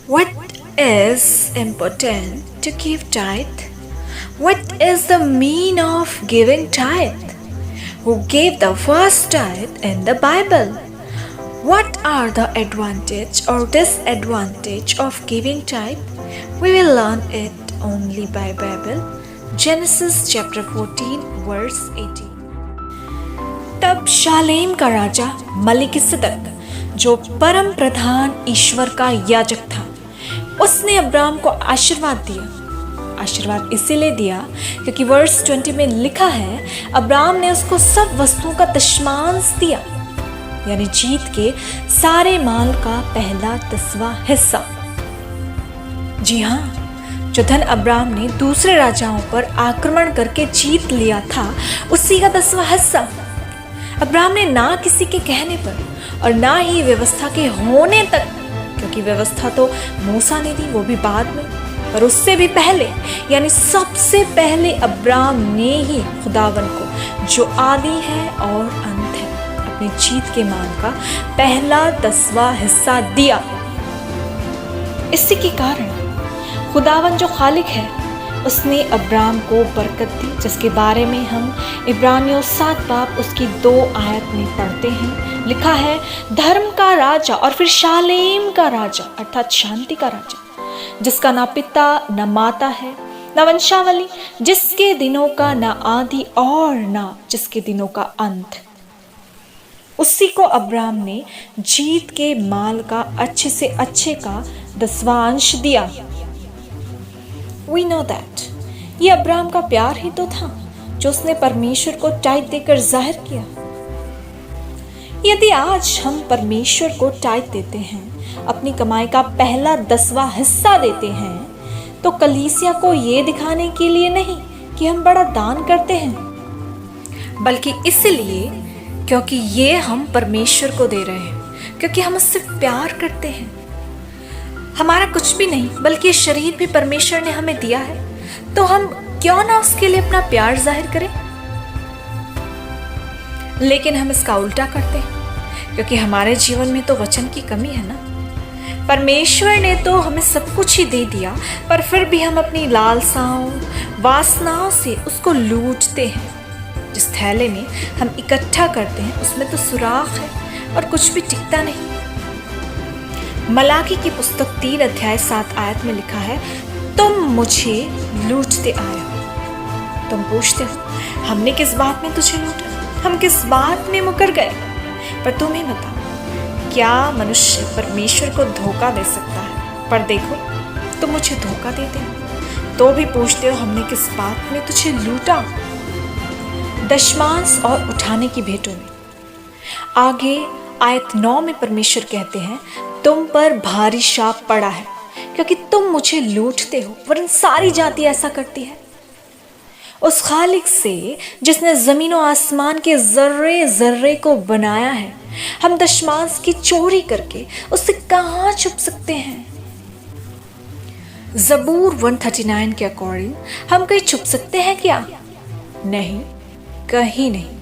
What is important to give tithe? What is the mean of giving tithe? Who gave the first tithe in the Bible? What are the advantage or disadvantage of giving tithe? We will learn it only by Bible. Genesis chapter 14 verse 18. तब शालेम का राजा मलिकिसदक, जो परम प्रधान ईश्वर का याजक था, उसने Abram को आशीर्वाद दिया। आशीर्वाद इसीलिए दिया क्योंकि वर्स 20 में लिखा है, अब्राम ने उसको सब वस्तुओं का दशमांश दिया, यानी जीत के सारे माल का पहला 10वां हिस्सा। जी हाँ, जो धन अब्राम ने दूसरे राजाओं पर आक्रमण करके जीत लिया था, उसी का 10वां हिस्सा अब्राम ने ना किसी के कहने पर और ना ही व्यवस्था के होने तक, क्योंकि व्यवस्था तो मूसा ने दी, वो भी बाद में, पर उससे भी पहले यानी सबसे पहले अब्राम ने ही खुदावन को, जो आदि है और अंत है, अपनी जीत के माल का पहला 10वां हिस्सा दिया। इसी के कारण खुदावन जो खालिक है, उसने अब्राम को बरकत दी, जिसके बारे में हम इब्रानियों 7 बाब उसकी 2 आयत में पढ़ते हैं। लिखा है, धर्म का राजा और फिर शालेम का राजा अर्थात शांति का राजा, जिसका ना पिता ना माता है, ना वंशावली, जिसके दिनों का ना आदि और ना जिसके दिनों का अंत। उसी को अब्राम ने जीत के माल का अच्छे से अच्छे का 10वां अंश दिया। We know that ये अब्राम का प्यार ही तो था जो उसने परमेश्वर को टाइथ देकर जाहिर किया। यदि आज हम परमेश्वर को टाइथ देते हैं, अपनी कमाई का पहला 10वां हिस्सा देते हैं, तो कलीसिया को ये दिखाने के लिए नहीं कि हम बड़ा दान करते हैं, बल्कि इसलिए क्योंकि ये हम परमेश्वर को दे रहे हैं, क्योंकि हम उससे प्यार करते हैं। हमारा कुछ भी नहीं बल्कि शरीर भी परमेश्वर ने हमें दिया है, तो हम क्यों ना उसके लिए अपना प्यार जाहिर करें। लेकिन हम इसका उल्टा करते हैं, क्योंकि हमारे जीवन में तो वचन की कमी है ना। परमेश्वर ने तो हमें सब कुछ ही दे दिया, पर फिर भी हम अपनी लालसाओं वासनाओं से उसको लूटते हैं। जिस थैले में हम इकट्ठा करते हैं, उसमें तो सुराख है और कुछ भी टिकता नहीं। मलाकी की पुस्तक 3 अध्याय 7 आयत में लिखा है, तुम मुझे लूटते आए हो। तुम पूछते हो, हमने किस बात में तुझे लूटा, हम किस बात में मुकर गए। पर तुम ही बताओ, क्या मनुष्य परमेश्वर को धोखा दे सकता है? पर देखो, तुम मुझे धोखा देते हो, तो भी पूछते हो हमने किस बात में तुझे लूटा। दशमांश और उठाने की भेंटों में आगे आयत 9 में परमेश्वर कहते हैं, तुम पर भारी शाप पड़ा है, क्योंकि तुम मुझे लूटते हो, वरन सारी जाति ऐसा करती है। उस खालिक से जिसने जमीन और आसमान के जर्रे जर्रे को बनाया है, हम दशमांश की चोरी करके उससे कहाँ छुप सकते हैं। जबूर 139 के अकॉर्डिंग हम कहीं छुप सकते हैं क्या? नहीं, कहीं नहीं।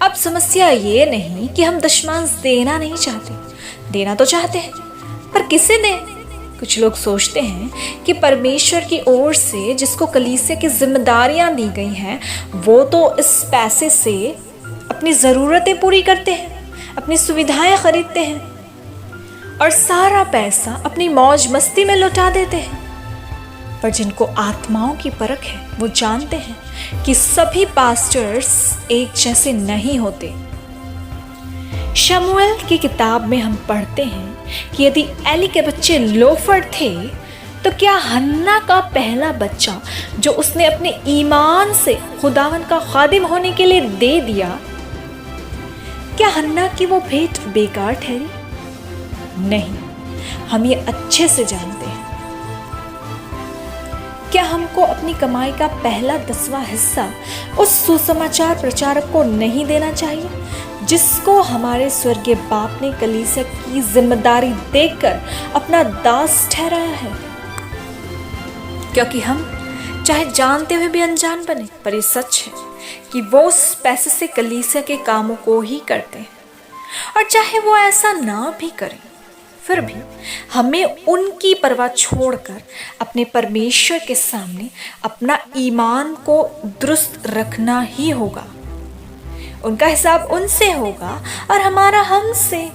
अब समस्या ये नहीं कि हम दशमांश देना नहीं चाहते, देना तो चाहते हैं, पर किसे दें? कुछ लोग सोचते हैं कि परमेश्वर की ओर से जिसको कलीसिया की जिम्मेदारियां दी गई हैं, वो तो इस पैसे से अपनी ज़रूरतें पूरी करते हैं, अपनी सुविधाएं खरीदते हैं और सारा पैसा अपनी मौज मस्ती में लुटा देते हैं। पर जिनको आत्माओं की परख है, वो जानते हैं कि सभी पास्टर्स एक जैसे नहीं होते। शमूएल की किताब में हम पढ़ते हैं कि यदि एली के बच्चे लोफर थे, तो क्या हन्ना का पहला बच्चा जो उसने अपने ईमान से खुदावन का खादिम होने के लिए दे दिया, क्या हन्ना की वो भेंट बेकार ठहरी? नहीं, हम ये अच्छे से जानते हैं। क्या हमको अपनी कमाई का पहला 10वां हिस्सा उस सुसमाचार प्रचारक को नहीं देना चाहिए, जिसको हमारे स्वर्गीय बाप ने कलीसिया की जिम्मेदारी देकर अपना दास ठहराया है? क्योंकि हम चाहे जानते हुए भी अनजान बने, पर ये सच है कि वो उस पैसे से कलीसिया के कामों को ही करते हैं, और चाहे वो ऐसा ना भी करें, फिर भी हमें उनकी परवाह छोड़कर अपने परमेश्वर के सामने अपना ईमान को दुरुस्त रखना ही होगा। उनका हिसाब उनसे होगा और हमारा हमसे।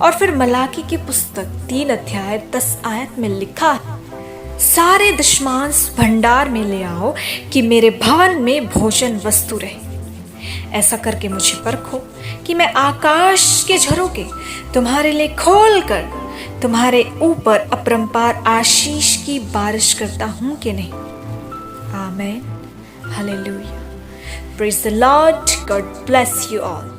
और फिर मलाकी की पुस्तक 3 अध्याय 10 आयत में लिखा है, सारे दशमांश भंडार में ले आओ कि मेरे भवन में भोजन वस्तु रहे। ऐसा करके मुझे परखो कि मैं आकाश के झरोके तुम्हारे लिए खोल कर तुम्हारे ऊपर अपरंपार आशीष की बारिश करता हूं कि नहीं। आमीन। Hallelujah. Praise the Lord. God bless you all.